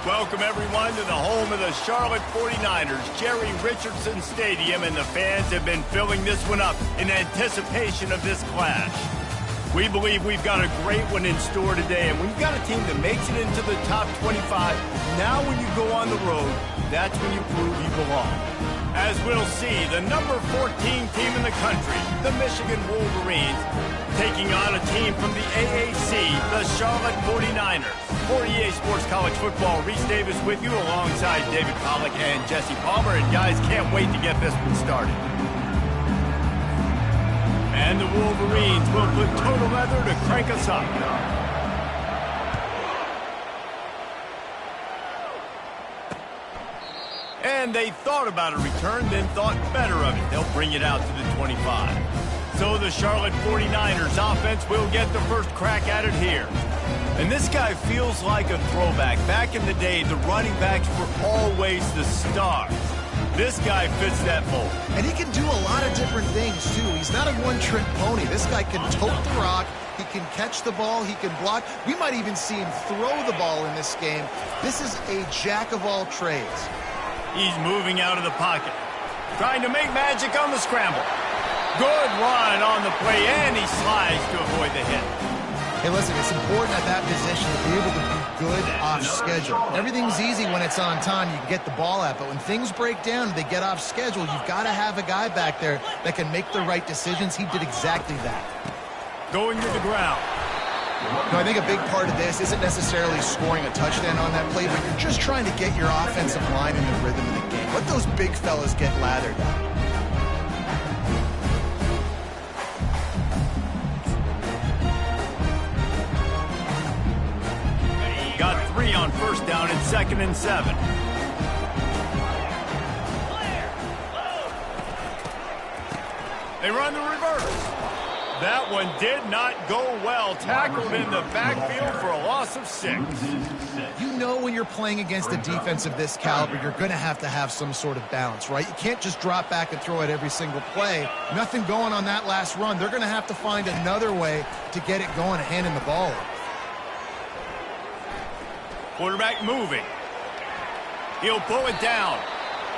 Welcome, everyone, to the home of the Charlotte 49ers, Jerry Richardson Stadium, and the fans have been filling this one up in anticipation of this clash. We believe we've got a great one in store today, and when you've got a team that makes it into the top 25, now when you go on the road, that's when you prove you belong. As we'll see, the number 14 team in the country, the Michigan Wolverines, taking on a team from the AAC, the Charlotte 49ers. For EA Sports College Football, Reese Davis with you alongside David Pollack and Jesse Palmer. And guys, can't wait to get this one started. And the Wolverines will put total leather to crank us up. And they thought about a return, then thought better of it. They'll bring it out to the 25. So the Charlotte 49ers offense will get the first crack at it here. And this guy feels like a throwback. Back in the day, the running backs were always the stars. This guy fits that mold. And he can do a lot of different things, too. He's not a one-trick pony. This guy can tote the rock. He can catch the ball. He can block. We might even see him throw the ball in this game. This is a jack of all trades. He's moving out of the pocket, trying to make magic on the scramble. Good run on the play, and he slides to avoid the hit. Hey, listen, it's important at that position to be able to be good off schedule. Everything's easy when it's on time. You can get the ball out, but when things break down and they get off schedule, you've got to have a guy back there that can make the right decisions. He did exactly that. Going to the ground. No, I think a big part of this isn't necessarily scoring a touchdown on that play, but you're just trying to get your offensive line in the rhythm of the game. Let those big fellas get lathered up. Got 3 on first down and 2nd and 7. They run the reverse. That one did not go well. Tackled in the backfield for a loss of 6. You know when you're playing against a defense of this caliber, you're going to have some sort of balance, right? You can't just drop back and throw it every single play. Nothing going on that last run. They're going to have to find another way to get it going and handing the ball off. Quarterback moving. He'll pull it down.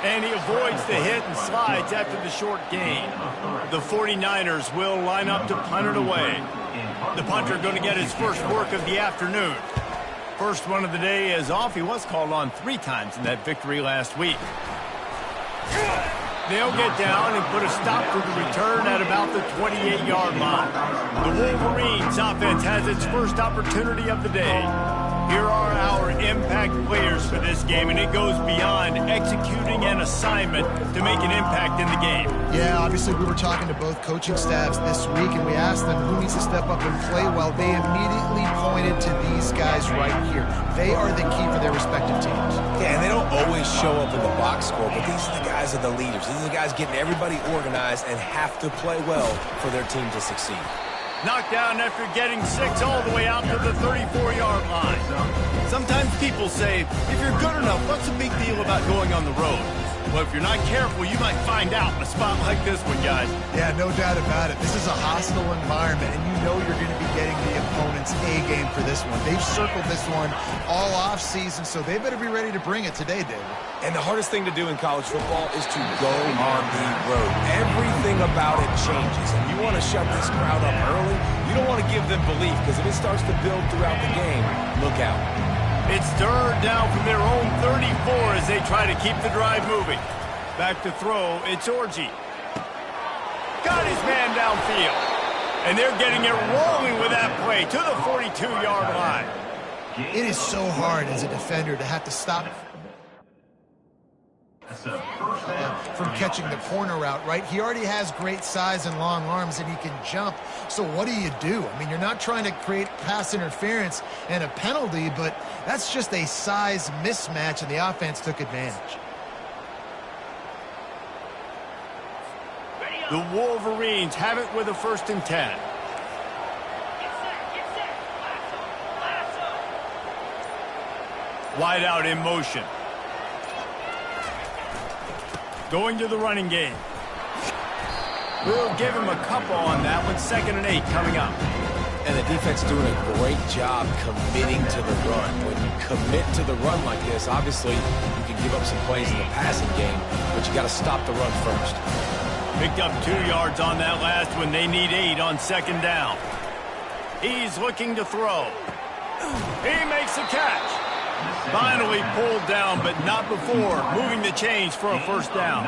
And he avoids the hit and slides after the short gain. The 49ers will line up to punt it away. The punter going to get his first work of the afternoon. First one of the day is off. He was called on 3 times in that victory last week. They'll get down and put a stop to the return at about the 28-yard line. The Wolverines offense has its first opportunity of the day. Here are our impact players for this game, and it goes beyond executing an assignment to make an impact in the game. Yeah, obviously we were talking to both coaching staffs this week, and we asked them who needs to step up and play well. They immediately pointed to these guys right here. They are the key for their respective teams. Yeah, and they don't always show up in the box score, but these are the guys that are the leaders. These are the guys getting everybody organized and have to play well for their team to succeed. Knocked down after getting 6 all the way out to the 34-yard line. Sometimes people say, if you're good enough, what's the big deal about going on the road? Well, if you're not careful, you might find out in a spot like this one, guys. Yeah, no doubt about it. This is a hostile environment, and you know you're going to be getting the opponent's A-game for this one. They've circled this one all off-season, so they better be ready to bring it today, David. And the hardest thing to do in college football is to go on the road. Everything about it changes, and you want to shut this crowd up early. You don't want to give them belief, because if it starts to build throughout the game, look out. It's 3rd down from their own 34 as they try to keep the drive moving. Back to throw, it's Orji. Got his man downfield. And they're getting it rolling with that play to the 42-yard line. It is so hard as a defender to have to stop from catching the corner route, right? He already has great size and long arms, and he can jump. So what do? I mean, you're not trying to create pass interference and a penalty, but that's just a size mismatch, and the offense took advantage. The Wolverines have it with a 1st and 10. Wide out in motion. Going to the running game. We'll give him a couple on that one. 2nd and 8 coming up. And the defense doing a great job committing to the run. When you commit to the run like this, obviously you can give up some plays in the passing game, but you got to stop the run first. Picked up 2 yards on that last one. They need 8 on second down. He's looking to throw. He makes a catch. Finally pulled down, but not before moving the chains for a first down.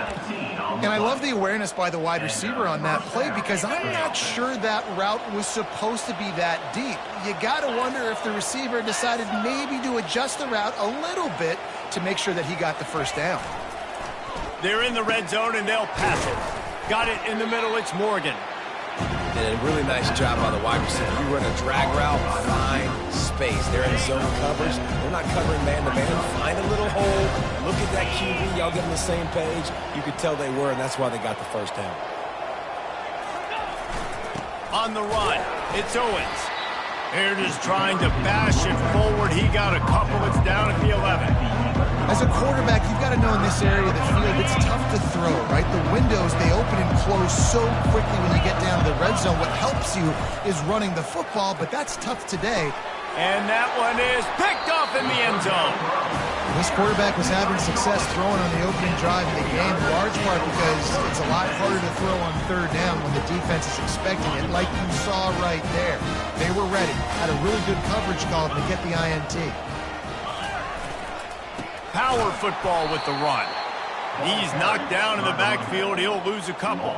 And I love the awareness by the wide receiver on that play because I'm not sure that route was supposed to be that deep. You got to wonder if the receiver decided maybe to adjust the route a little bit to make sure that he got the first down. They're in the red zone, and they'll pass it. Got it in the middle. It's Morgan. And a really nice job by the wide receiver. You run a drag route, find space. They're in zone coverage. They're not covering man-to-man. Find a little hole. Look at that QB. Y'all get on the same page. You could tell they were, and that's why they got the first down. On the run, it's Owens. They're just trying to bash it forward. He got a couple. It's down at the 11. As a quarterback, you've got to know in this area of the field, it's tough to throw, right? The windows, they open and close so quickly when you get down to the red zone. What helps you is running the football, but that's tough today. And that one is picked off in the end zone. This quarterback was having success throwing on the opening drive of the game, in large part because it's a lot harder to throw on third down when the defense is expecting it, like you saw right there. They were ready, had a really good coverage call to get the INT. Power football with the run. He's knocked down in the backfield. He'll lose a couple.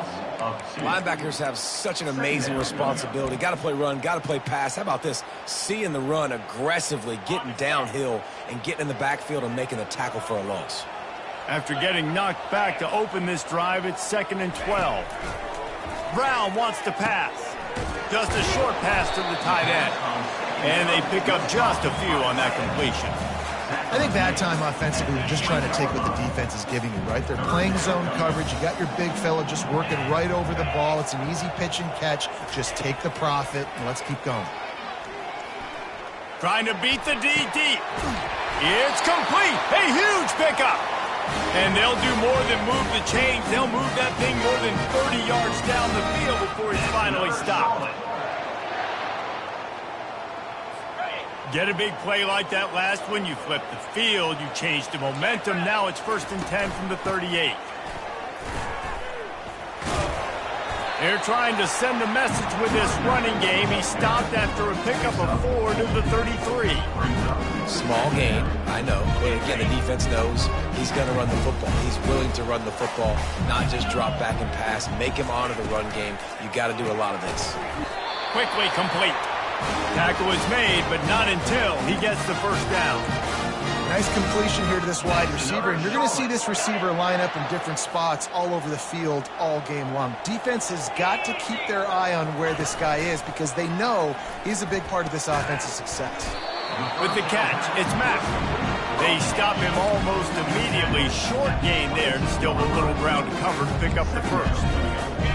Linebackers have such an amazing responsibility. Got to play run, got to play pass. How about this? Seeing the run aggressively, getting downhill, and getting in the backfield and making the tackle for a loss. After getting knocked back to open this drive, it's 2nd and 12. Brown wants to pass. Just a short pass to the tight end. And they pick up just a few on that completion. I think that time offensively, we're just trying to take what the defense is giving you, right? They're playing zone coverage. You got your big fella just working right over the ball. It's an easy pitch and catch. Just take the profit, and let's keep going. Trying to beat the D deep. It's complete. A huge pickup. And they'll do more than move the chains. They'll move that thing more than 30 yards down the field before he's finally stopped. Get a big play like that last one, you flip the field, you change the momentum. Now it's 1st and 10 from the 38. They're trying to send a message with this running game. He stopped after a pickup of 4 to the 33. Small gain, I know. But again, the defense knows he's going to run the football. He's willing to run the football, not just drop back and pass. Make him honor the run game. You got to do a lot of this. Quickly complete. Tackle is made, but not until he gets the first down. Nice completion here to this wide receiver, and you're going to see this receiver line up in different spots all over the field all game long. Defense has got to keep their eye on where this guy is because they know he's a big part of this offense's success. With the catch, it's Mack. They stop him almost immediately. Short gain there, and still a little ground to cover to pick up the first.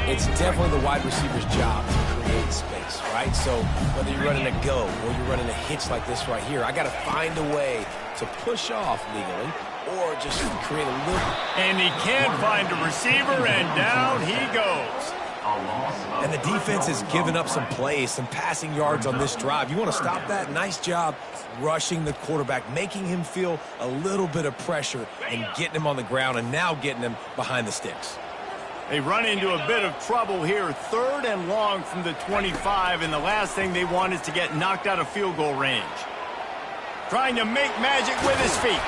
It's definitely the wide receiver's job to create space, right? So whether you're running a go or you're running a hitch like this right here, I got to find a way to push off legally or just create a little. And he can't find a receiver, and down he goes. And the defense has given up some plays, some passing yards on this drive. You want to stop that? Nice job rushing the quarterback, making him feel a little bit of pressure and getting him on the ground and now getting him behind the sticks. They run into a bit of trouble here. 3rd and long from the 25, and the last thing they want is to get knocked out of field goal range. Trying to make magic with his feet.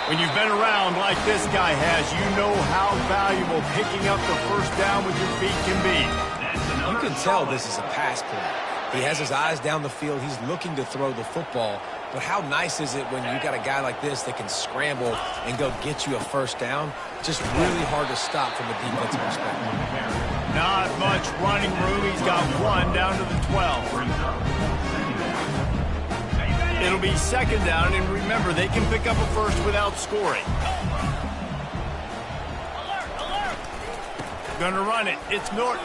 When you've been around like this guy has, you know how valuable picking up the first down with your feet can be. You can tell this is a pass play. He has his eyes down the field. He's looking to throw the football. But how nice is it when you got a guy like this that can scramble and go get you a first down? Just really hard to stop from a defensive perspective. Not much running room. He's got 1 down to the 12. It'll be 2nd down, and remember, they can pick up a first without scoring. Gonna run it. It's Norton.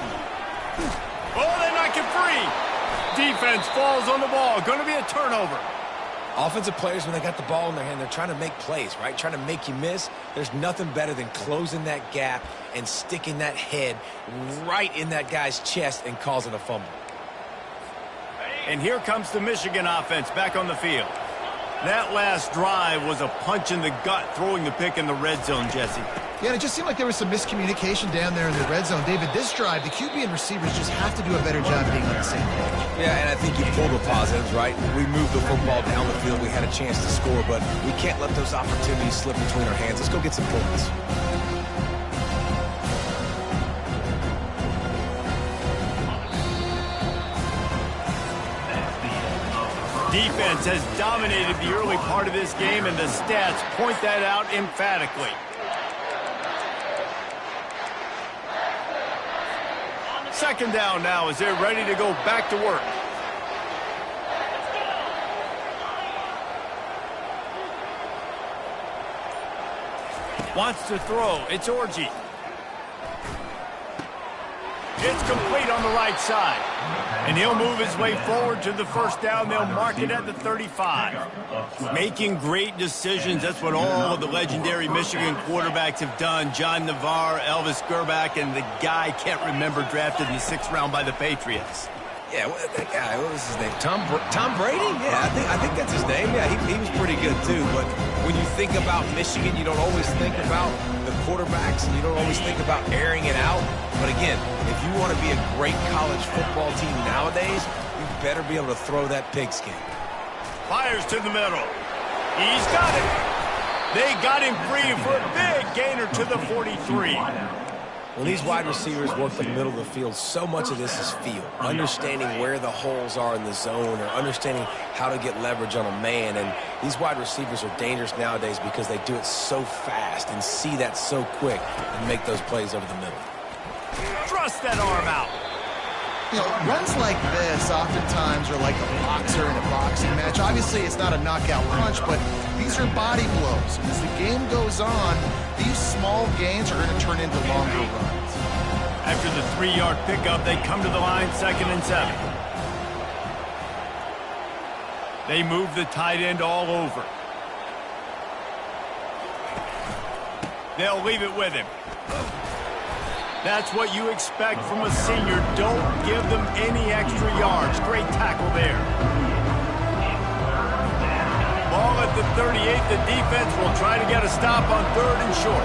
Oh, they knock it free. Defense falls on the ball. Gonna be a turnover. Offensive players, when they got the ball in their hand, they're trying to make plays, right? Trying to make you miss. There's nothing better than closing that gap and sticking that head right in that guy's chest and causing a fumble. And here comes the Michigan offense back on the field. That last drive was a punch in the gut, throwing the pick in the red zone, Jesse. Yeah, and it just seemed like there was some miscommunication down there in the red zone. David, this drive, the QB and receivers just have to do a better job being on the same page. Yeah, and I think you pulled the positives, right? We moved the football down the field. We had a chance to score, but we can't let those opportunities slip between our hands. Let's go get some points. Defense has dominated the early part of this game, and the stats point that out emphatically. Second down now as they're ready to go back to work. Wants to throw. It's Orji. It's complete on the right side. And he'll move his way forward to the first down. They'll mark it at the 35. Making great decisions. That's what all of the legendary Michigan quarterbacks have done. John Navarre, Elvis Gerbach, and the guy I can't remember, drafted in the 6th round by the Patriots. Yeah, that guy, what was his name? Tom Brady? Yeah, I think that's his name. Yeah, he was pretty good too. But when you think about Michigan, you don't always think about the quarterbacks, and you don't always think about airing it out. But again, if you want to be a great college football team nowadays, you better be able to throw that pigskin. Fires to the middle. He's got it. They got him free for a big gainer to the 43. When these wide receivers work the middle of the field, so much of this is feel. Understanding where the holes are in the zone, or understanding how to get leverage on a man. And these wide receivers are dangerous nowadays because they do it so fast and see that so quick and make those plays over the middle. Thrust that arm out. You know, runs like this oftentimes are like a boxer in a boxing match. Obviously, it's not a knockout punch, but these are body blows. And as the game goes on, these small gains are going to turn into longer runs. After the 3-yard pickup, they come to the line, 2nd and 7. They move the tight end all over. They'll leave it with him. That's what you expect from a senior. Don't give them any extra yards. Great tackle there. Ball at the 38. The defense will try to get a stop on 3rd and short.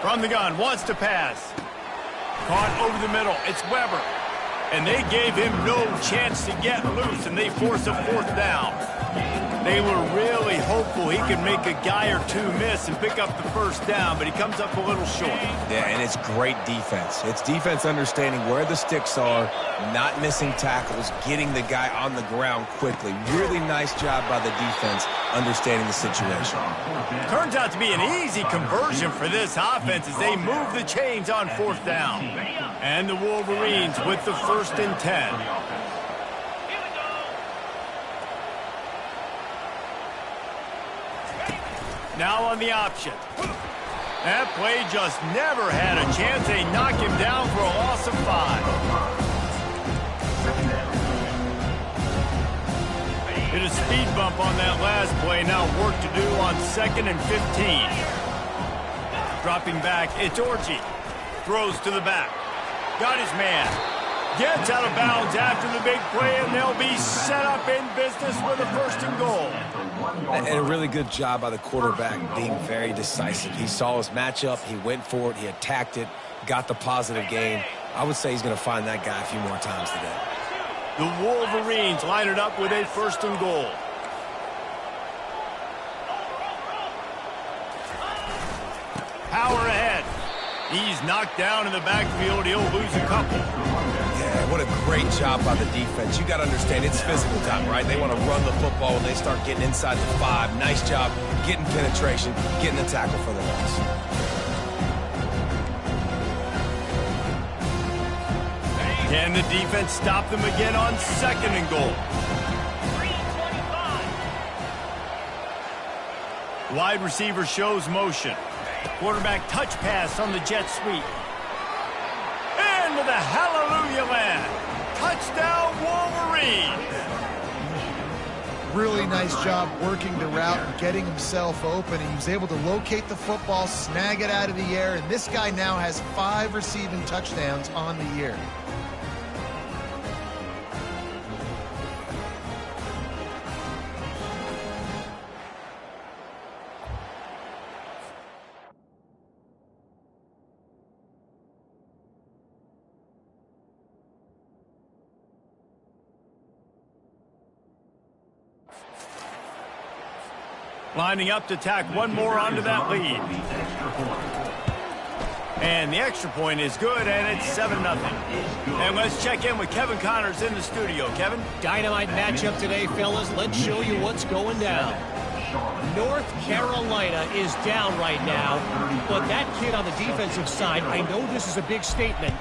From the gun, wants to pass. Caught over the middle. It's Weber. And they gave him no chance to get loose, and they force a 4th down. They were really hopeful he could make a guy or two miss and pick up the 1st down, but he comes up a little short. Yeah, and it's great defense. It's defense understanding where the sticks are, not missing tackles, getting the guy on the ground quickly. Really nice job by the defense understanding the situation. Turns out to be an easy conversion for this offense as they move the chains on 4th down. And the Wolverines with the 1st and 10. Now on the option. That play just never had a chance. They knock him down for a loss of 5. Hit a speed bump on that last play. Now work to do on 2nd and 15. Dropping back, it's Orji. Throws to the back. Got his man. Gets out of bounds after the big play, and they'll be set up in business with a 1st and goal. And a really good job by the quarterback being very decisive. He saw his matchup, he went for it, he attacked it, got the positive gain. I would say he's going to find that guy a few more times today. The Wolverines line it up with a 1st and goal. Power ahead. He's knocked down in the backfield. He'll lose a couple. Yeah, what a great job by the defense. You got to understand, it's physical time, right? They want to run the football when they start getting inside the 5. Nice job getting penetration, getting the tackle for the loss. Can the defense stop them again on 2nd and goal? Wide receiver shows motion. Quarterback touch pass on the jet sweep. Into the hallelujah land. Touchdown Wolverines. really nice job working the route and getting himself open. He was able to locate the football, snag it out of the air, and this guy now has 5 receiving touchdowns on the year. Lining up to tack one more onto that lead. And the extra point is good, and it's 7-0. And let's check in with Kevin Connors in the studio. Kevin? Dynamite matchup today, fellas. Let's show you what's going down. North Carolina is down right now, but that kid on the defensive side, I know this is a big statement,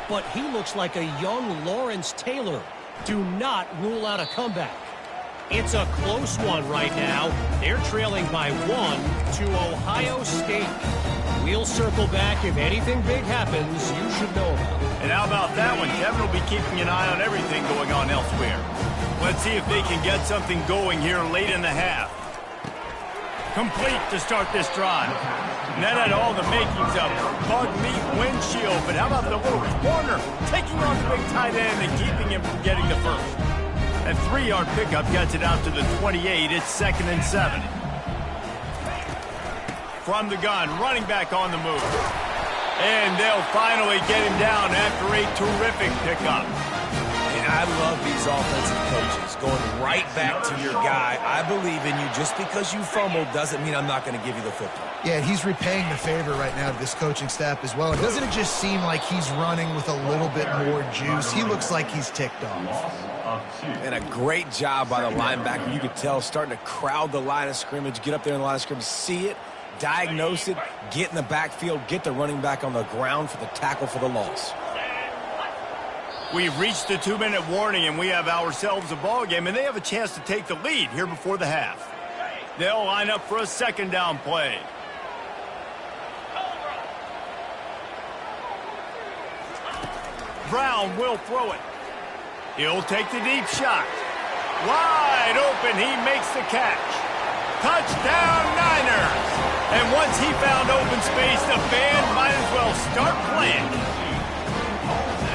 but he looks like a young Lawrence Taylor. Do not rule out a comeback. It's a close one right now. They're trailing by 1 to Ohio State. We'll circle back if anything big happens you should know about. And how about that one? Kevin will be keeping an eye on everything going on elsewhere. Let's see if they can get something going here late in the half. Complete to start this drive. And that had all the makings of bug meat windshield. But how about the little corner taking on the big tight end and keeping him from getting the first? A 3-yard pickup gets it out to the 28. It's 2nd and 7. From the gun, running back on the move. And they'll finally get him down after a terrific pickup. And I love these offensive coaches going right back to your guy. I believe in you. Just because you fumbled doesn't mean I'm not going to give you the football. Yeah, he's repaying the favor right now to this coaching staff as well. Doesn't it just seem like he's running with a little bit more juice? He looks like he's ticked off. And a great job by the linebacker. You could tell starting to crowd the line of scrimmage, get up there in the line of scrimmage, see it, diagnose it, get in the backfield, get the running back on the ground for the tackle for the loss. We've reached the 2-minute warning, and we have ourselves a ball game, and they have a chance to take the lead here before the half. They'll line up for a 2nd down play. Brown will throw it. He'll take the deep shot. Wide open, he makes the catch. Touchdown, Niners! And once he found open space, the band might as well start playing.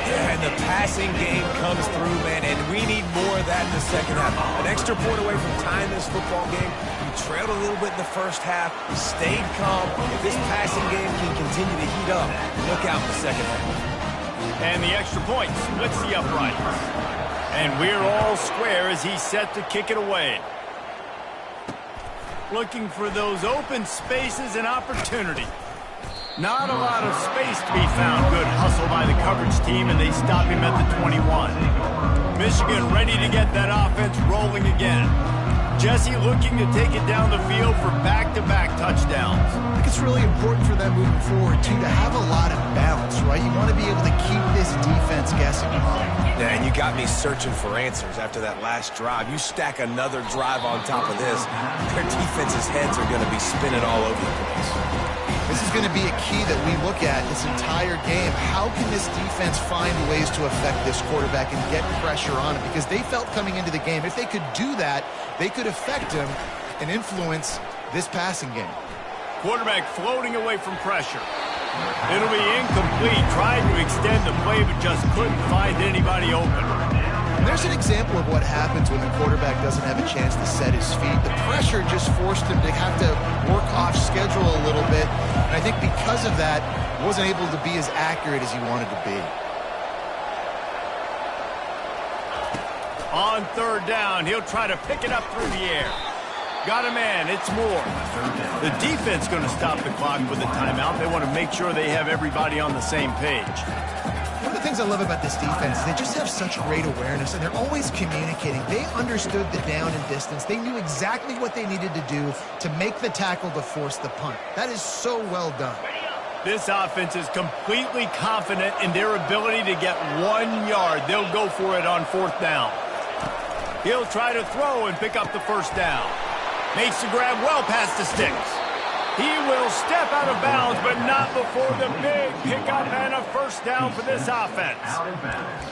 Yeah, and the passing game comes through, man, and we need more of that in the second half. An extra point away from tying this football game. You trailed a little bit in the first half, stayed calm. If this passing game can continue to heat up, look out in the second half. And the extra point splits the uprights. And we're all square as he's set to kick it away. Looking for those open spaces and opportunity. Not a lot of space to be found. Good hustle by the coverage team, and they stop him at the 21. Michigan ready to get that offense rolling again. Jesse looking to take it down the field for back-to-back touchdowns. I think it's really important for them moving forward, too, to have a lot of balance, right? You want to be able to keep this defense guessing. Yeah, and you got me searching for answers after that last drive. You stack another drive on top of this, their defense's heads are going to be spinning all over the place. This is going to be a key that we look at this entire game. How can this defense find ways to affect this quarterback and get pressure on him? Because they felt coming into the game, if they could do that, they could affect him and influence this passing game. Quarterback floating away from pressure. It'll be incomplete. Tried to extend the play, but just couldn't find anybody open. And there's an example of what happens when the quarterback doesn't have a chance to set his feet. The pressure just forced him to have to work off schedule a little bit. And I think because of that, wasn't able to be as accurate as he wanted to be. On 3rd down, he'll try to pick it up through the air. Got a man, it's Moore. The defense going to stop the clock with a timeout. They want to make sure they have everybody on the same page. One of the things I love about this defense is they just have such great awareness, and they're always communicating. They understood the down and distance. They knew exactly what they needed to do to make the tackle to force the punt. That is so well done. This offense is completely confident in their ability to get 1 yard. They'll go for it on 4th down. He'll try to throw and pick up the 1st down. Makes the grab well past the sticks. He will step out of bounds, but not before the big pickup and a 1st down for this offense.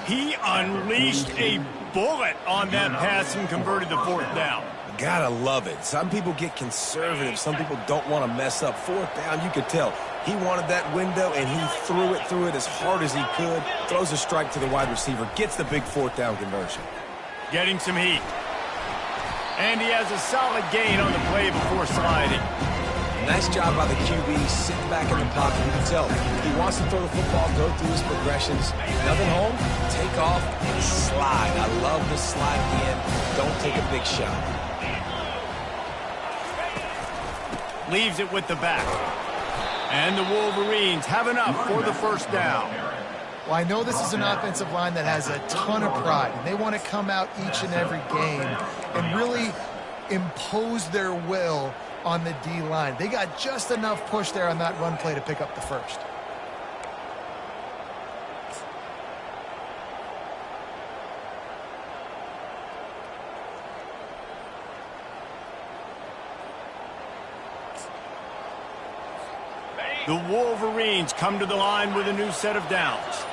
He unleashed a bullet on that pass and converted the 4th down. Gotta love it. Some people get conservative. Some people don't want to mess up. Fourth down, you could tell. He wanted that window, and he threw it as hard as he could. Throws a strike to the wide receiver. Gets the big fourth down conversion. Getting some heat. And he has a solid gain on the play before sliding. Nice job by the QB, sitting back in the pocket. You can tell he wants to throw the football, go through his progressions. Nothing home, take off, and slide. I love the slide in. Don't take a big shot. Leaves it with the back. And the Wolverines have enough for the first down. Well, I know this is an offensive line that has a ton of pride, and they want to come out each and every game and really impose their will on the D-line. They got just enough push there on that run play to pick up the first. The Wolverines come to the line with a new set of downs.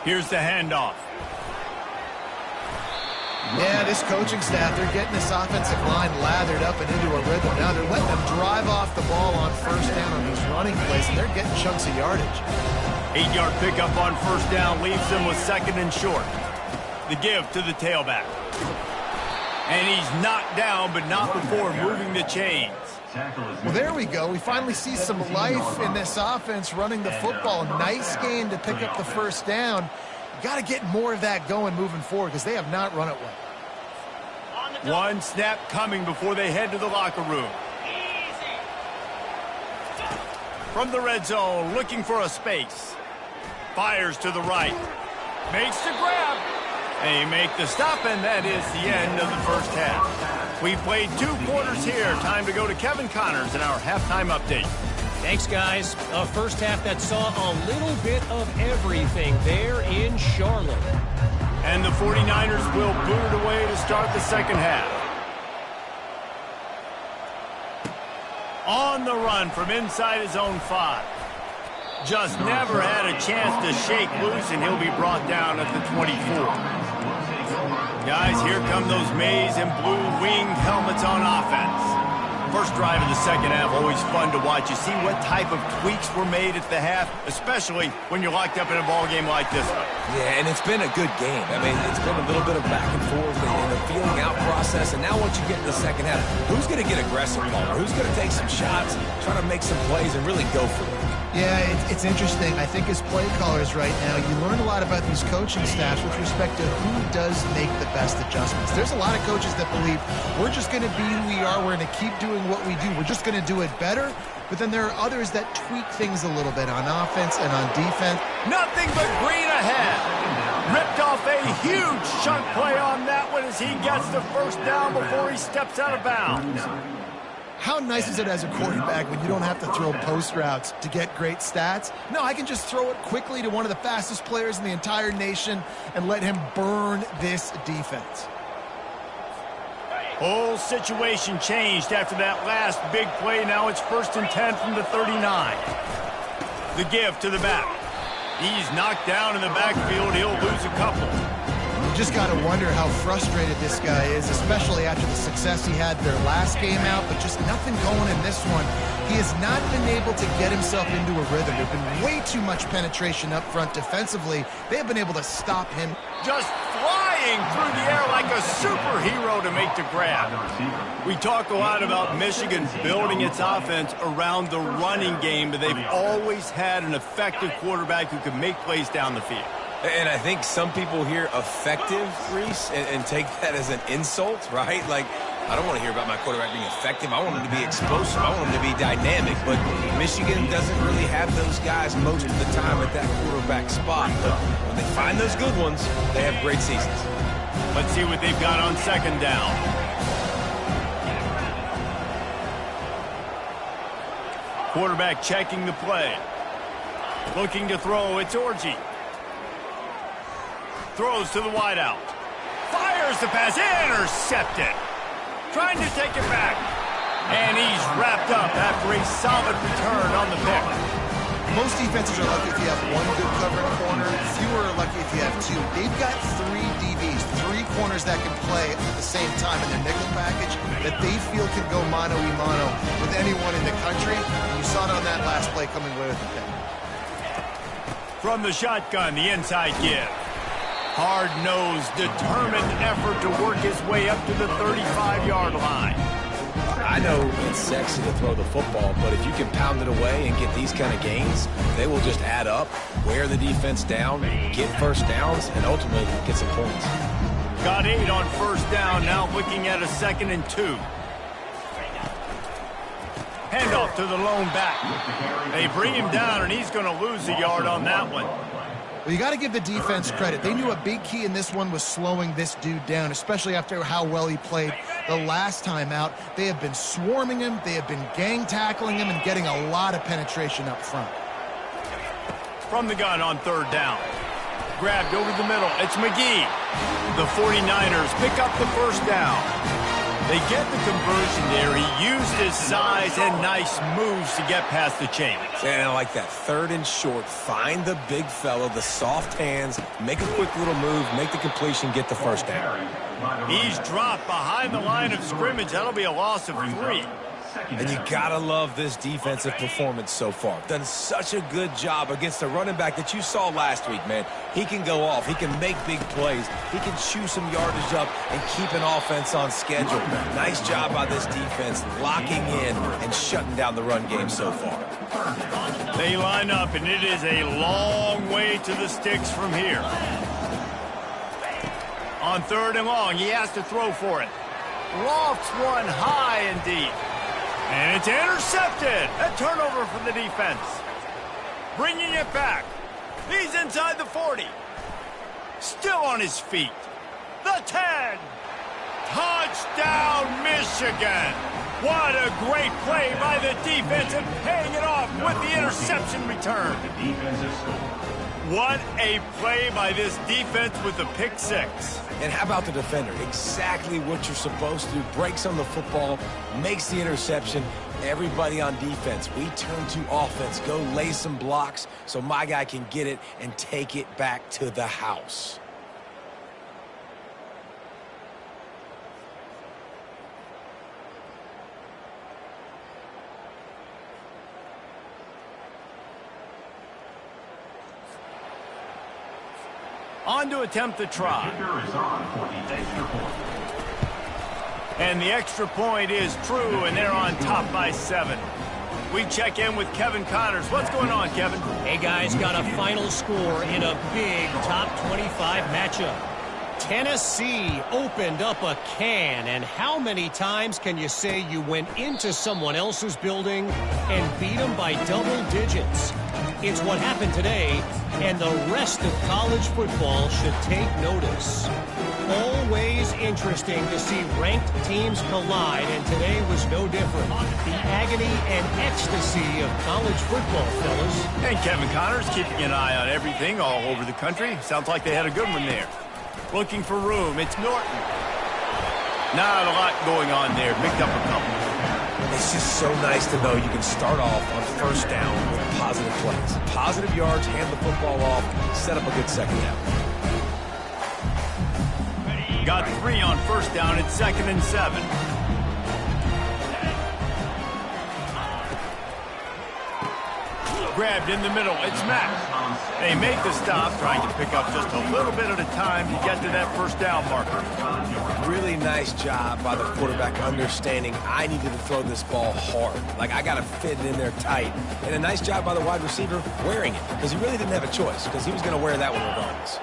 Here's the handoff. Yeah, this coaching staff, they're getting this offensive line lathered up and into a rhythm. Now they're letting them drive off the ball on first down on these running plays, and they're getting chunks of yardage. 8-yard pickup on first down leaves them with second and short. The give to the tailback. And he's knocked down, but not before moving the chains. Well, there we go. We finally see some life in this offense running the football. Nice game to pick up the first down. You got to get more of that going moving forward because they have not run it well. One snap coming before they head to the locker room. From the red zone, looking for a space. Fires to the right. Makes the grab. They make the stop, and that is the end of the first half. We've played 2 quarters here. Time to go to Kevin Connors in our halftime update. Thanks, guys. A first half that saw a little bit of everything there in Charlotte. And the 49ers will boot it away to start the second half. On the run from inside his own 5. Just never had a chance to shake loose, and he'll be brought down at the 24. Guys, here come those maize and blue winged helmets on offense. First drive of the second half, always fun to watch. You see what type of tweaks were made at the half, especially when you're locked up in a ball game like this one. Yeah, and it's been a good game. I mean, it's been a little bit of back and forth and a feeling out process. And now once you get to the second half, who's going to get aggressive, Palmer? Who's going to take some shots, try to make some plays, and really go for it? Yeah, it's interesting. I think as play callers right now, you learn a lot about these coaching staffs with respect to who does make the best adjustments. There's a lot of coaches that believe we're just going to be who we are. We're going to keep doing what we do. We're just going to do it better. But then there are others that tweak things a little bit on offense and on defense. Nothing but green ahead. Ripped off a huge chunk play on that one as he gets the first down before he steps out of bounds. How nice is it as a quarterback when you don't have to throw post routes to get great stats? No, I can just throw it quickly to one of the fastest players in the entire nation and let him burn this defense. Whole situation changed after that last big play. Now it's 1st and 10 from the 39. The give to the back. He's knocked down in the backfield. He'll lose a couple. You just got to wonder how frustrated this guy is, especially after the success he had their last game out, but just nothing going in this one. He has not been able to get himself into a rhythm. There's been way too much penetration up front defensively. They have been able to stop him. Just flying through the air like a superhero to make the grab. We talk a lot about Michigan building its offense around the running game, but they've always had an effective quarterback who can make plays down the field. And I think some people hear effective, Reese, and take that as an insult, right? Like, I don't want to hear about my quarterback being effective. I want him to be explosive. I want him to be dynamic. But Michigan doesn't really have those guys most of the time at that quarterback spot. But when they find those good ones, they have great seasons. Let's see what they've got on second down. Quarterback checking the play. Looking to throw, it's Orji. Throws to the wideout. Fires the pass, intercepted. Trying to take it back. And he's wrapped up after a solid return on the pick. Most defenses are lucky if you have one good covering corner. Fewer are lucky if you have two. They've got 3 DBs, 3 corners that can play at the same time in their nickel package that they feel can go mano-a-mano with anyone in the country. And you saw it on that last play coming away with the pick. From the shotgun, the inside give. Hard-nosed, determined effort to work his way up to the 35-yard line. I know it's sexy to throw the football, but if you can pound it away and get these kind of gains, they will just add up, wear the defense down, get first downs, and ultimately get some points. Got 8 on first down, now looking at a 2nd and 2. Handoff to the lone back. They bring him down, and he's going to lose a yard on that one. Well, you got to give the defense credit. They knew a big key in this one was slowing this dude down, especially after how well he played the last time out. They have been swarming him, they have been gang tackling him, and getting a lot of penetration up front. From the gun on 3rd down. Grabbed over the middle. It's McGee. The 49ers pick up the first down. They get the conversion there. He used his size and nice moves to get past the chains. And I like that. 3rd and short. Find the big fella, the soft hands, make a quick little move, make the completion, get the first down. He's dropped behind the line of scrimmage. That'll be a loss of 3. And you gotta love this defensive performance so far. Done such a good job against a running back that you saw last week, man. He can go off. He can make big plays. He can chew some yardage up and keep an offense on schedule. Nice job by this defense locking in and shutting down the run game so far. They line up, and it is a long way to the sticks from here. On 3rd and long, he has to throw for it. Lofts one high and deep. And it's intercepted. A turnover for the defense. Bringing it back. He's inside the 40. Still on his feet. The 10. Touchdown, Michigan. What a great play by the defense and paying it off with the interception return. What a play by this defense with the pick 6. And how about the defender? Exactly what you're supposed to do. Breaks on the football, makes the interception. Everybody on defense, we turn to offense. Go lay some blocks so my guy can get it and take it back to the house. On to attempt the try. And the extra point is true, and they're on top by 7. We check in with Kevin Connors. What's going on, Kevin? Hey, guys, got a final score in a big top 25 matchup. Tennessee opened up a can, and how many times can you say you went into someone else's building and beat them by double digits? It's what happened today, and the rest of college football should take notice. Always interesting to see ranked teams collide, and today was no different. The agony and ecstasy of college football, fellas. And Kevin Connors keeping an eye on everything all over the country. Sounds like they had a good one there. Looking for room. It's Norton. Not a lot going on there. Picked up a couple. It's just so nice to know you can start off on first down with positive plays. Positive yards, hand the football off, set up a good second down. Got 3 on first down. It's 2nd and 7. Grabbed in the middle. It's Mack. They make the stop, trying to pick up just a little bit at a time to get to that first down marker. Really nice job by the quarterback understanding I needed to throw this ball hard. Like, I got to fit it in there tight. And a nice job by the wide receiver wearing it, because he really didn't have a choice, because he was going to wear that one regardless.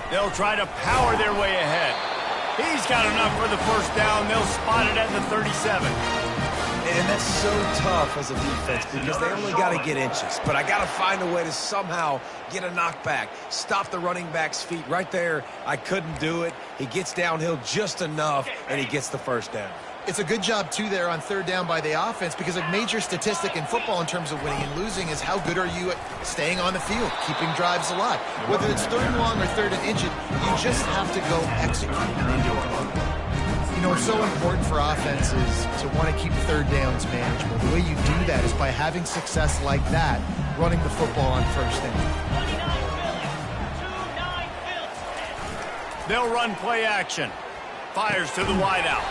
They'll try to power their way ahead. He's got enough for the first down. They'll spot it at the 37. And that's so tough as a defense because they only got to get inches. But I got to find a way to somehow get a knockback, stop the running back's feet right there. I couldn't do it. He gets downhill just enough, and he gets the first down. It's a good job, too, there on 3rd down by the offense, because a major statistic in football in terms of winning and losing is how good are you at staying on the field, keeping drives alive. Whether it's 3rd and long or 3rd and inches, you just have to go execute. And they do it. You know, it's so important for offenses to want to keep third downs manageable. The way you do that is by having success like that, running the football on first down. They'll run play action. Fires to the wideout.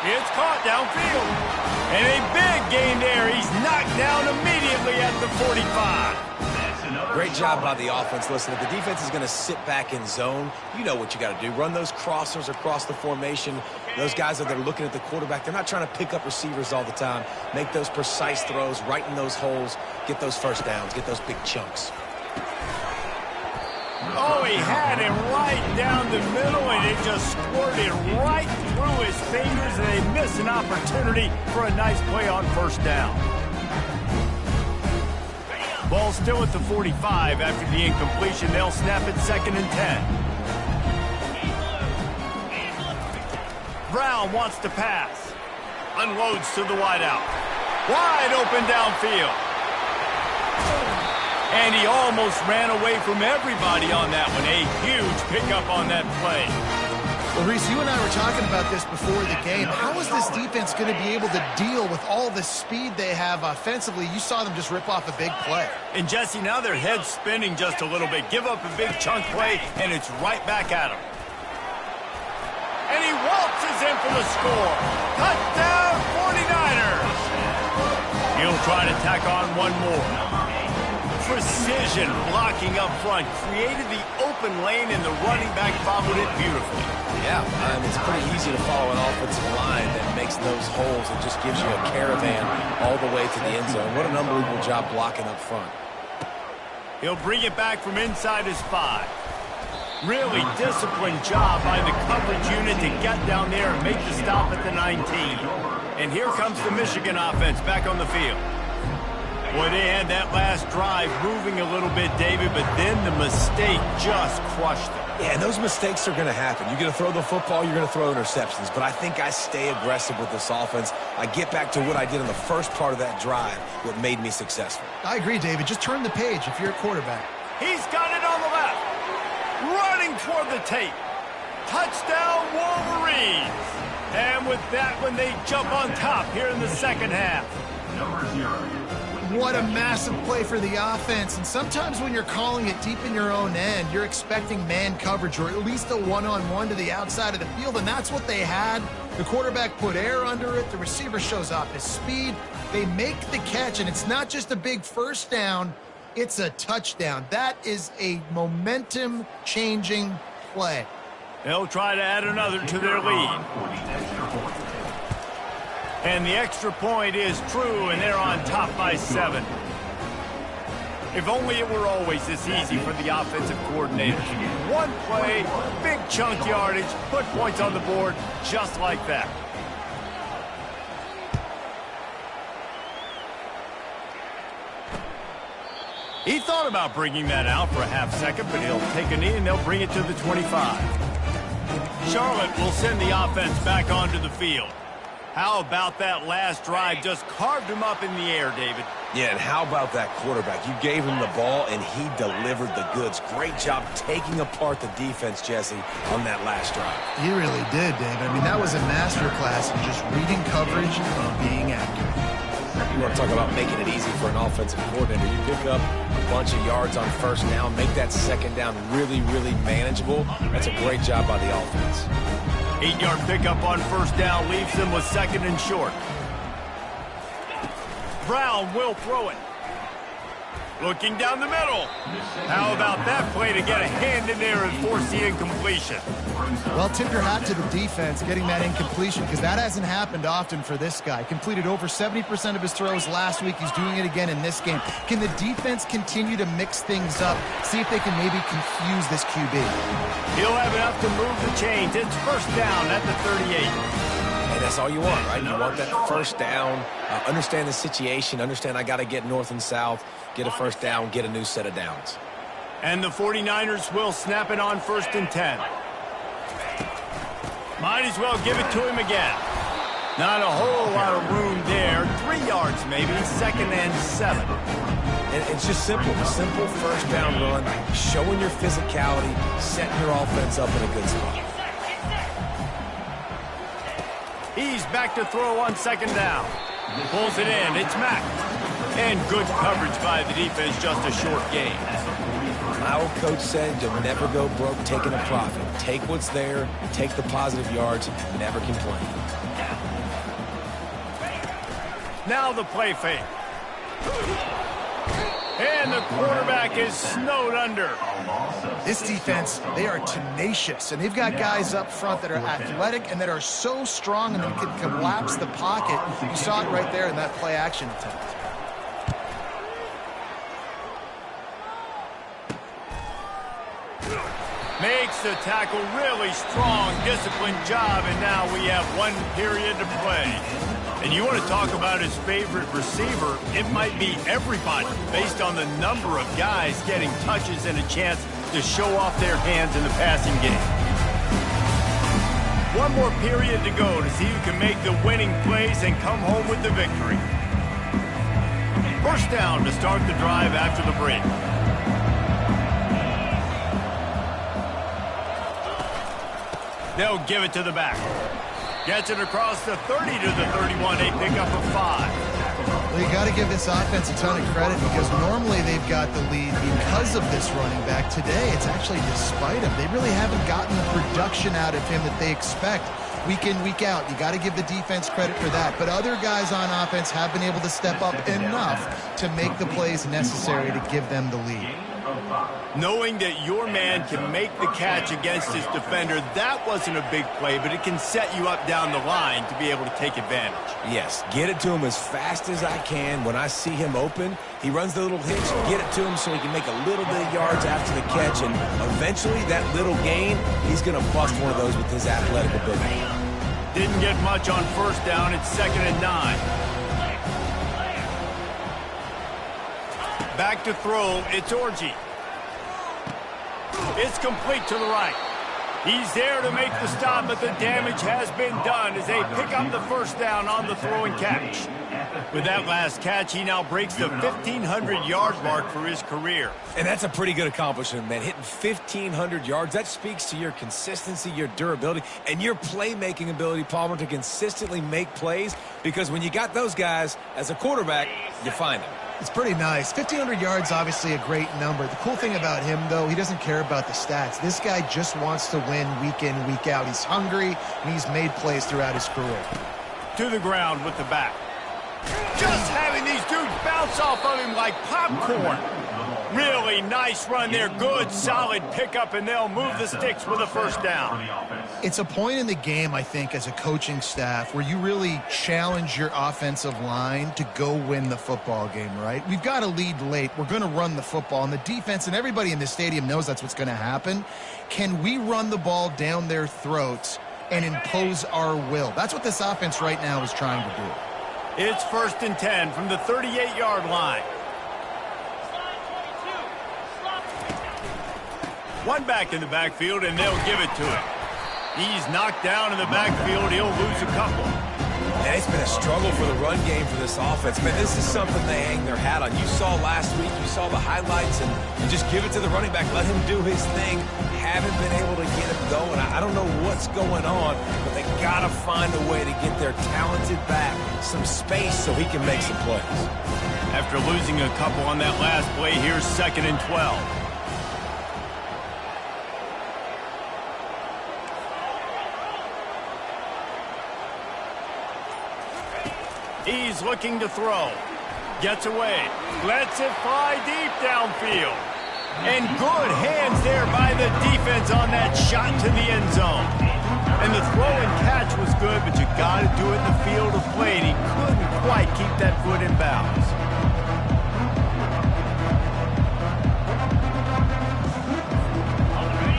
It's caught downfield. And a big gain there. He's knocked down immediately at the 45. Great job by the offense. Listen, if the defense is going to sit back in zone, you know what you got to do. Run those crossers across the formation. Those guys that are looking at the quarterback, they're not trying to pick up receivers all the time. Make those precise throws, right in those holes, get those first downs, get those big chunks. Oh, he had him right down the middle, and it just squirted right through his fingers, and they missed an opportunity for a nice play on first down. Ball still at the 45 after the incompletion. They'll snap it 2nd and 10. Brown wants to pass. Unloads to the wideout. Wide open downfield. And he almost ran away from everybody on that one. A huge pickup on that play. Well, Reese, you and I were talking about this before the game. How is this defense going to be able to deal with all the speed they have offensively? You saw them just rip off a big play. And, Jesse, now their head's spinning just a little bit. Give up a big chunk play, and it's right back at him. And he waltzes in for the score. Touchdown, 49ers. He'll try to tack on one more. Precision blocking up front. Created the open lane, and the running back followed it beautifully. Yeah, it's pretty easy to follow an offensive line that makes those holes and just gives you a caravan all the way to the end zone. What an unbelievable job blocking up front. He'll bring it back from inside his 5. Really disciplined job by the coverage unit to get down there and make the stop at the 19. And here comes the Michigan offense back on the field. Boy, they had that last drive moving a little bit, David, but then the mistake just crushed them. Yeah, and those mistakes are going to happen. You're going to throw the football, you're going to throw interceptions. But I think I stay aggressive with this offense. I get back to what I did in the first part of that drive, what made me successful. I agree, David. Just turn the page if you're a quarterback. He's got it on the left. Running toward the tape. Touchdown, Wolverines. And with that one, they jump on top here in the second half. What a massive play for the offense. And sometimes when you're calling it deep in your own end, you're expecting man coverage or at least a one-on-one to the outside of the field, and that's what they had. The quarterback put air under it. The receiver shows off his speed. They make the catch, and it's not just a big first down. It's a touchdown. That is a momentum-changing play. They'll try to add another to their lead. And the extra point is true, and they're on top by 7. If only it were always this easy for the offensive coordinators. One play, big chunk yardage, put points on the board just like that. He thought about bringing that out for a half second, but he'll take a knee and they'll bring it to the 25. Charlotte will send the offense back onto the field. How about that last drive? Just carved him up in the air, David. Yeah, and how about that quarterback? You gave him the ball, and he delivered the goods. Great job taking apart the defense, Jesse, on that last drive. He really did, David. I mean, that was a masterclass in just reading coverage and being accurate. You want to talk about making it easy for an offensive coordinator. You pick up a bunch of yards on first down, make that second down really, really manageable. That's a great job by the offense. 8-yard pickup on first down leaves them with 2nd and short. Brown will throw it. Looking down the middle. How about that play to get a hand in there and force the incompletion? Well, tip your hat to the defense getting that incompletion, because that hasn't happened often for this guy. Completed over 70% of his throws last week. He's doing it again in this game. Can the defense continue to mix things up? See if they can maybe confuse this QB. He'll have enough to move the chains. It's first down at the 38. And that's all you want, right? You want that first down, understand the situation, understand I got to get north and south, get a first down, get a new set of downs. And the 49ers will snap it on 1st and 10. Might as well give it to him again. Not a whole lot of room there. 3 yards maybe, 2nd and 7. And it's just simple. A simple first down run, showing your physicality, setting your offense up in a good spot. He's back to throw on second down. Pulls it in. It's Mack. And good coverage by the defense, just a short gain. My old coach said you'll never go broke taking a profit. Take what's there, take the positive yards, never complain. Now the play fake. And the quarterback is snowed under. This defense, they are tenacious, and they've got guys up front that are athletic and that are so strong and they can collapse the pocket. You saw it right there in that play action attempt. Makes the tackle really strong, disciplined job, and now we have 1 period to play. And you want to talk about his favorite receiver, it might be everybody based on the number of guys getting touches and a chance to show off their hands in the passing game. 1 more period to go to see who can make the winning plays and come home with the victory. First down to start the drive after the break. They'll give it to the back. Gets it across the 30 to the 31. A pickup of 5. Well, you got to give this offense a ton of credit because normally they've got the lead because of this running back. Today, it's actually despite him. They really haven't gotten the production out of him that they expect week in, week out. You got to give the defense credit for that. But other guys on offense have been able to step up enough to make the plays necessary to give them the lead. Knowing that your man can make the catch against his defender, that wasn't a big play, but it can set you up down the line to be able to take advantage. Yes, get it to him as fast as I can. When I see him open, he runs the little hitch, get it to him so he can make a little bit of yards after the catch, and eventually that little gain, he's going to bust one of those with his athletic ability. Didn't get much on first down. It's 2nd and 9. Back to throw. It's Orji. It's complete to the right. He's there to make the stop, but the damage has been done as they pick up the first down on the throw and catch. With that last catch, he now breaks the 1,500-yard mark for his career. And that's a pretty good accomplishment, man. Hitting 1,500 yards, that speaks to your consistency, your durability, and your playmaking ability, Palmer, to consistently make plays. Because when you got those guys, as a quarterback, you find them. It's pretty nice. 1,500 yards, obviously a great number. The cool thing about him, though, he doesn't care about the stats. This guy just wants to win week in, week out. He's hungry, and he's made plays throughout his career. To the ground with the back. Just having these dudes bounce off of him like popcorn. Really nice run there. Good, solid pickup, and they'll move the sticks with a first down. It's a point in the game, I think, as a coaching staff where you really challenge your offensive line to go win the football game, right? We've got a lead late. We're going to run the football, and the defense and everybody in the stadium knows that's what's going to happen. Can we run the ball down their throats and impose our will? That's what this offense right now is trying to do. It's 1st and 10 from the 38-yard line. One back in the backfield, and they'll give it to him. He's knocked down in the backfield. He'll lose a couple. And it's been a struggle for the run game for this offense. Man, this is something they hang their hat on. You saw last week, you saw the highlights, and you just give it to the running back. Let him do his thing. Haven't been able to get him going. I don't know what's going on, but they got to find a way to get their talented back some space so he can make some plays. After losing a couple on that last play, here's 2nd and 12. He's looking to throw. Gets away. Lets it fly deep downfield. And good hands there by the defense on that shot to the end zone. And the throw and catch was good, but you got to do it in the field of play. And he couldn't quite keep that foot in bounds.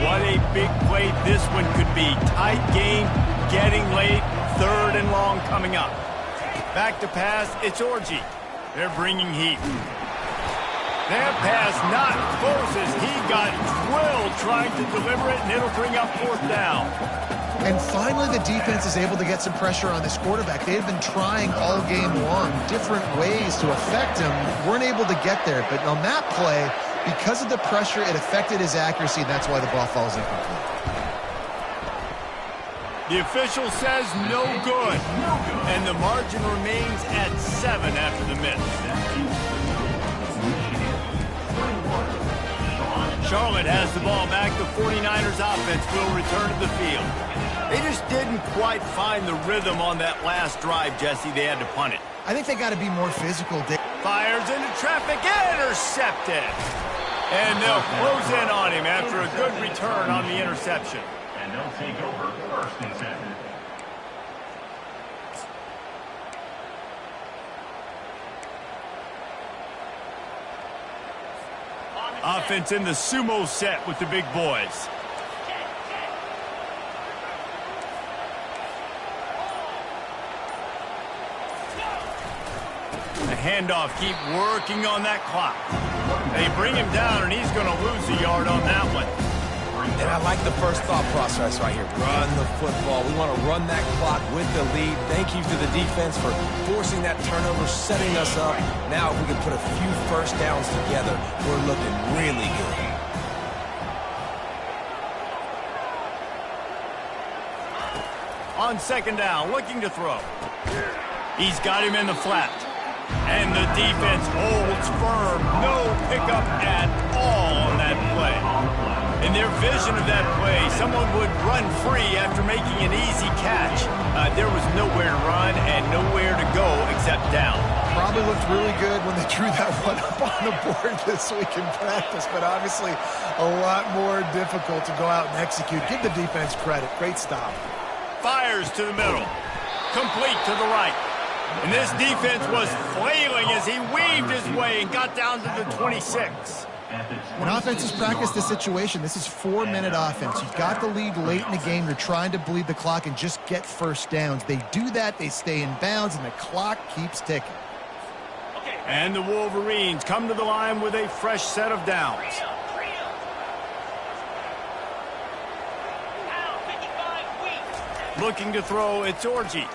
What a big play this one could be. Tight game, getting late, 3rd and long coming up. Back to pass, it's Orji. They're bringing heat. That pass not close as he got drilled trying to deliver it, and it'll bring up 4th down. And finally, the defense is able to get some pressure on this quarterback. They had been trying all game long different ways to affect him. Weren't able to get there. But on that play, because of the pressure, it affected his accuracy, and that's why the ball falls incomplete. The official says no good. And the margin remains at 7 after the miss. Charlotte has the ball back. The 49ers offense will return to the field. They just didn't quite find the rhythm on that last drive, Jesse. They had to punt it. I think they got to be more physical. Fires into traffic, intercepted. And they'll close in on him after a good return on the interception. And they'll take over 1st and 10. Offense in the sumo set with the big boys. The handoff, keep working on that clock. They bring him down, and he's going to lose a yard on that one. And I like the first thought process right here. Run the football. We want to run that clock with the lead. Thank you to the defense for forcing that turnover, setting us up. Now if we can put a few first downs together, we're looking really good. On 2nd down, looking to throw. He's got him in the flat. And the defense holds firm. No pickup at all on that play. In their vision of that play, someone would run free after making an easy catch. There was nowhere to run and nowhere to go except down. Probably looked really good when they drew that one up on the board this week in practice, but obviously a lot more difficult to go out and execute. Give the defense credit. Great stop. Fires to the middle. Complete to the right. And this defense was flailing as he weaved his way and got down to the 26. When offenses practice the situation, this is 4-minute offense. You've got the lead late in the game. You're trying to bleed the clock and just get first downs. They do that, they stay in bounds, and the clock keeps ticking. And the Wolverines come to the line with a fresh set of downs. Looking to throw, it's Orji.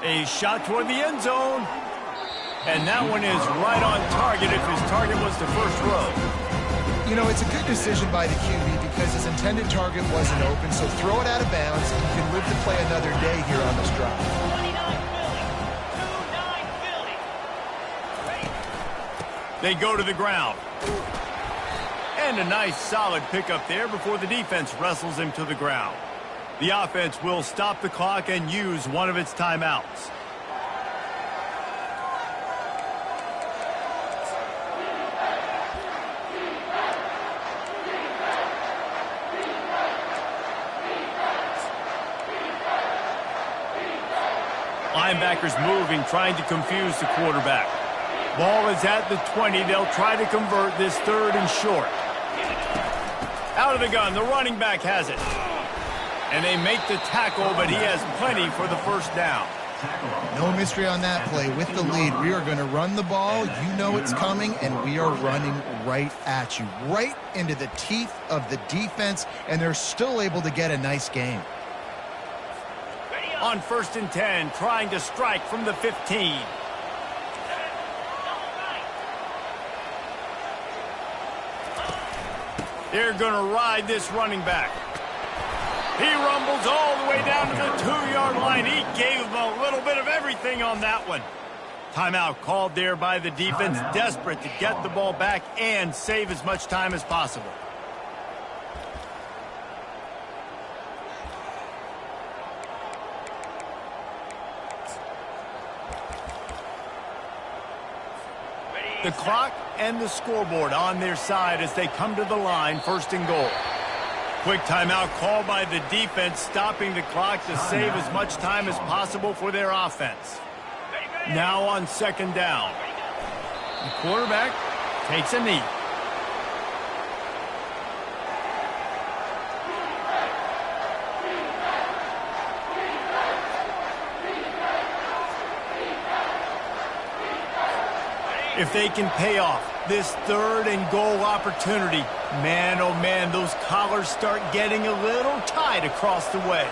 A shot toward the end zone. And that one is right on target if his target was the first row. You know, it's a good decision by the QB because his intended target wasn't open, so throw it out of bounds. You can live to play another day here on this drive. They go to the ground. And a nice solid pickup there before the defense wrestles him to the ground. The offense will stop the clock and use one of its timeouts. Linebackers moving, trying to confuse the quarterback. Ball is at the 20. They'll try to convert this 3rd and short. Out of the gun, the running back has it. And they make the tackle, but he has plenty for the first down. No mystery on that play. With the lead, we are going to run the ball. You know it's coming, and we are running right at you. Right into the teeth of the defense, and they're still able to get a nice game. On 1st and 10, trying to strike from the 15. They're going to ride this running back. He rumbles all the way down to the 2-yard line. He gave him a little bit of everything on that one. Timeout called there by the defense, desperate to get the ball back and save as much time as possible. The clock and the scoreboard on their side as they come to the line, 1st and goal. Quick timeout called by the defense, stopping the clock to save as much time as possible for their offense. Now on 2nd down. The quarterback takes a knee. If they can pay off this 3rd and goal opportunity, man, oh man, those collars start getting a little tight across the way.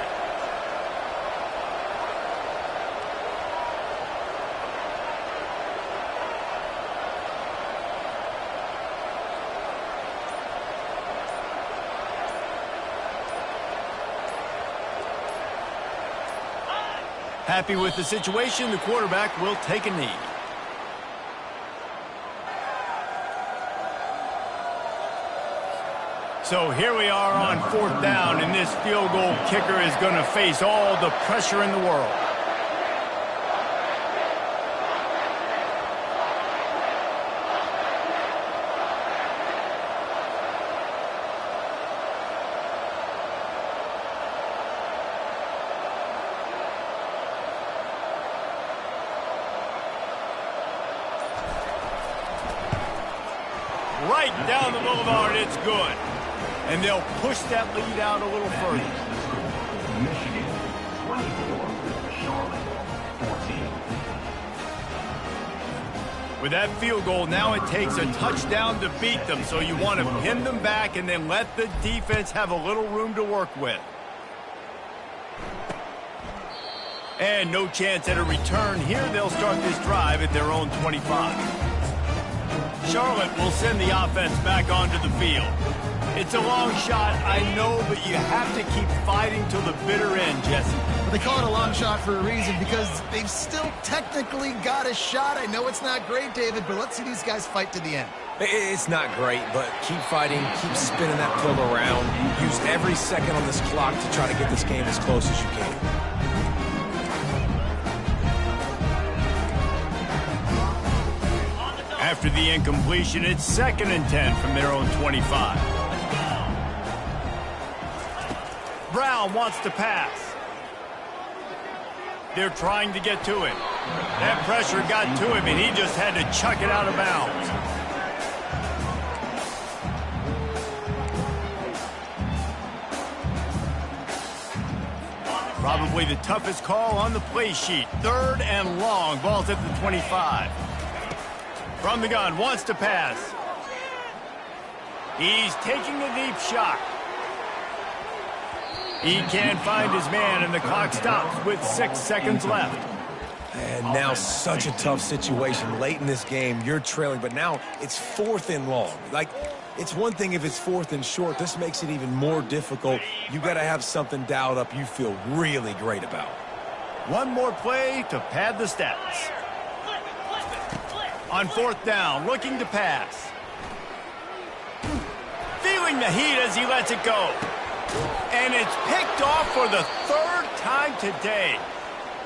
Happy with the situation, the quarterback will take a knee. So here we are on 4th down, and this field goal kicker is going to face all the pressure in the world. Right down the boulevard, it's good. And they'll push that lead out a little further. Michigan 24, Charlotte 14. With that field goal, now it takes a touchdown to beat them, so you want to pin them back and then let the defense have a little room to work with. And no chance at a return here. They'll start this drive at their own 25. Charlotte will send the offense back onto the field. It's a long shot, I know, but you have to keep fighting till the bitter end, Jesse. Well, they call it a long shot for a reason because they've still technically got a shot. I know it's not great, David, but let's see these guys fight to the end. It's not great, but keep fighting, keep spinning that pill around. Use every second on this clock to try to get this game as close as you can. After the incompletion, it's 2nd and 10 from their own 25. Brown wants to pass. They're trying to get to him. That pressure got to him, and he just had to chuck it out of bounds. Probably the toughest call on the play sheet. 3rd and long. Ball's at the 25. From the gun, wants to pass. He's taking a deep shot. He can't find his man, and the clock stops with 6 seconds left. And now such a tough situation. Late in this game, you're trailing, but now it's 4th and long. Like, it's one thing if it's 4th and short. This makes it even more difficult. You got to have something dialed up you feel really great about. One more play to pad the stats. On 4th down, looking to pass. Feeling the heat as he lets it go. And it's picked off for the 3rd time today.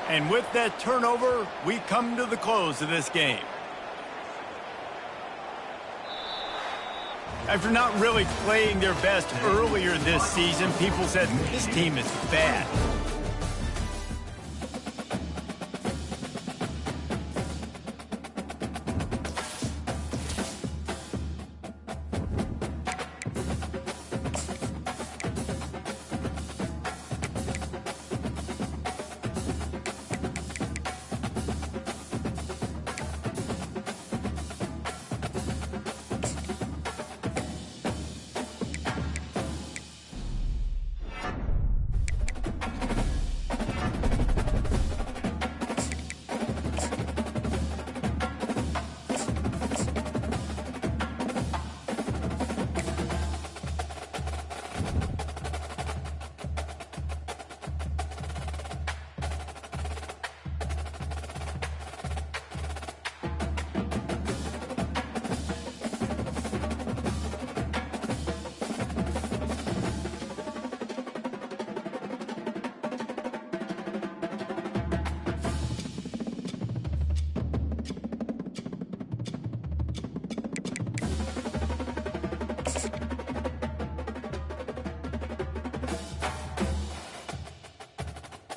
And with that turnover, we come to the close of this game. After not really playing their best earlier this season, people said this team is bad.